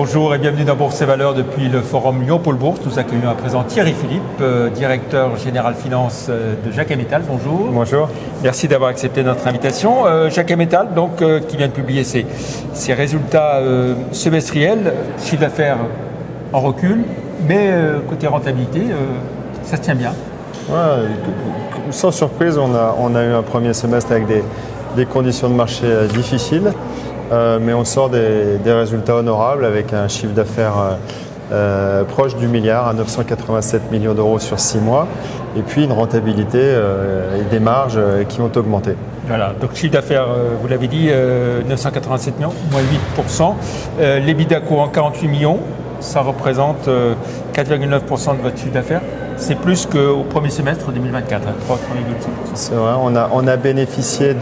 Bonjour et bienvenue dans Bourse et Valeurs depuis le forum Lyon-Pôle Bourse. Nous accueillons à présent Thierry Philippe, directeur général finance de Jacques Métal. Bonjour. Bonjour. Merci d'avoir accepté notre invitation. Jacques Métal, donc, qui vient de publier ses résultats semestriels, chiffre d'affaires en recul, mais côté rentabilité, ça se tient bien. Ouais, sans surprise, on a eu un premier semestre avec des conditions de marché difficiles. Mais on sort des résultats honorables avec un chiffre d'affaires proche du milliard à 987 millions d'euros sur 6 mois et puis une rentabilité et des marges qui ont augmenté. Voilà, donc chiffre d'affaires, vous l'avez dit, 987 millions, moins 8%. L'EBITDA courant 48 millions, ça représente 4,9% de votre chiffre d'affaires. C'est plus qu'au premier semestre 2024, 3,5%. C'est vrai, on a bénéficié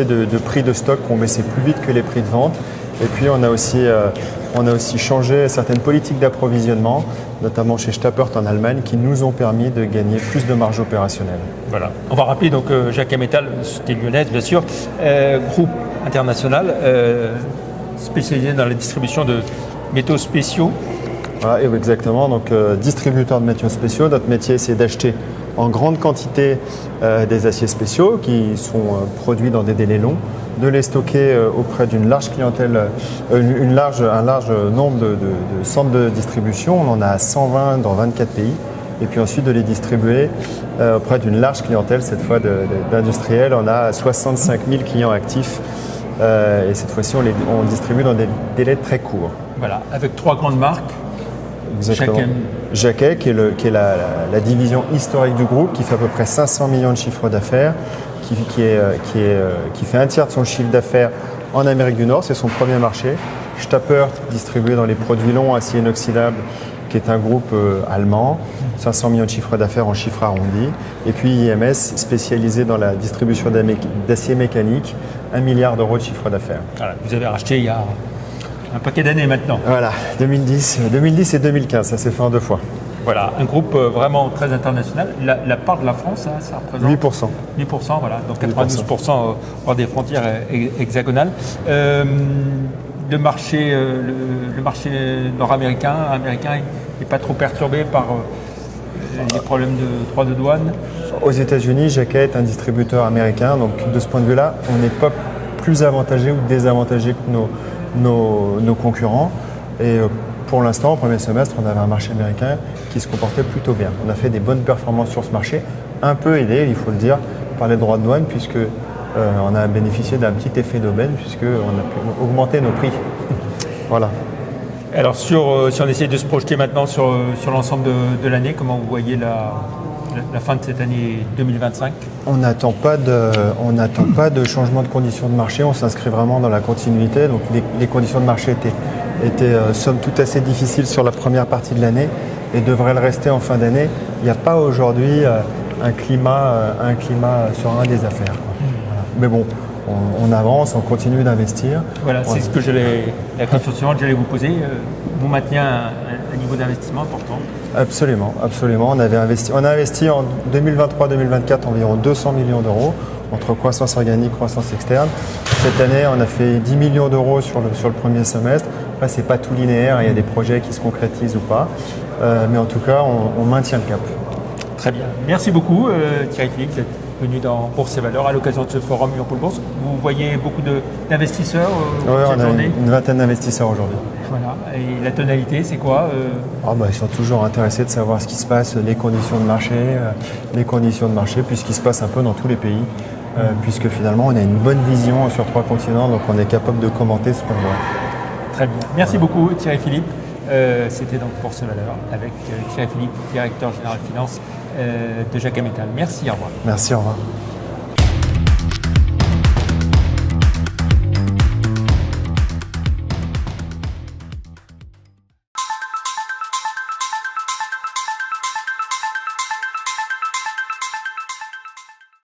de prix de stock qui ont baissé plus vite que les prix de vente. Et puis on a aussi changé certaines politiques d'approvisionnement, notamment chez Stappert en Allemagne, qui nous ont permis de gagner plus de marge opérationnelle. Voilà. On va rappeler donc Jacques Métal, c'était lyonnaise bien sûr, groupe international spécialisé dans la distribution de métaux spéciaux. Voilà, exactement, donc distributeur de métaux spéciaux, notre métier c'est d'acheter en grande quantité des aciers spéciaux qui sont produits dans des délais longs, de les stocker auprès d'une large clientèle, un large nombre de centres de distribution, on en a 120 dans 24 pays, et puis ensuite de les distribuer auprès d'une large clientèle, cette fois d'industriels, on a 65 000 clients actifs, et cette fois-ci on distribue dans des délais très courts. Voilà, avec 3 grandes marques. Exactement. Jacquet, qui est la division historique du groupe, qui fait à peu près 500 millions de chiffre d'affaires, qui fait un tiers de son chiffre d'affaires en Amérique du Nord, c'est son premier marché. Stappert, distribué dans les produits longs, acier inoxydable, qui est un groupe allemand, 500 millions de chiffre d'affaires en chiffre arrondi. Et puis IMS, spécialisé dans la distribution d'acier mécanique, 1 milliard d'euros de chiffre d'affaires. Voilà, vous avez racheté il y a un paquet d'années maintenant. Voilà, 2010 et 2015, ça s'est fait en 2 fois. Voilà, un groupe vraiment très international. La part de la France, ça représente 8%. 8%, voilà, donc 92% hors des frontières hexagonales. Le marché nord-américain, n'est pas trop perturbé par les problèmes de droits de douane. Aux États-Unis, Jacquet est un distributeur américain, donc de ce point de vue-là, on n'est pas plus avantagé ou désavantagé que nos concurrents. Et pour l'instant, au premier semestre, on avait un marché américain qui se comportait plutôt bien. On a fait des bonnes performances sur ce marché, un peu aidé, il faut le dire, par les droits de douane, puisque on a bénéficié d'un petit effet d'aubaine, puisqu'on a pu augmenter nos prix. Voilà. Alors, si on essaie de se projeter maintenant sur l'ensemble de l'année, comment vous voyez la fin de cette année 2025? On n'attend pas de changement de conditions de marché, on s'inscrit vraiment dans la continuité. Donc les conditions de marché étaient somme toute assez difficiles sur la première partie de l'année et devraient le rester en fin d'année. Il n'y a pas aujourd'hui un climat serein des affaires. Voilà. Mais bon, on avance, on continue d'investir. Voilà, c'est ce que la question suivante que j'allais vous poser. Vous maintenez un niveau d'investissement important? Absolument, absolument. On a investi en 2023-2024 environ 200 millions d'euros entre croissance organique et croissance externe. Cette année, on a fait 10 millions d'euros sur le premier semestre. Après, ce n'est pas tout linéaire, il y a des projets qui se concrétisent ou pas. Mais en tout cas, on maintient le cap. Très bien. Merci beaucoup Thierry Philippe d'être venu dans Bourse et Valeurs à l'occasion de ce forum Lyon-Pôle Bourse. Vous voyez beaucoup d'investisseurs Oui, on a une vingtaine d'investisseurs aujourd'hui. Voilà. Et la tonalité, c'est quoi Ils sont toujours intéressés de savoir ce qui se passe, les conditions de marché, puis ce qui se passe un peu dans tous les pays, puisque finalement on a une bonne vision sur 3 continents, donc on est capable de commenter ce qu'on voit. Très bien. Merci beaucoup Thierry Philippe. C'était donc Bourse et Valeurs avec Thierry Philippe, directeur général finance de Jacques Métal. Merci, au revoir. Merci, au revoir.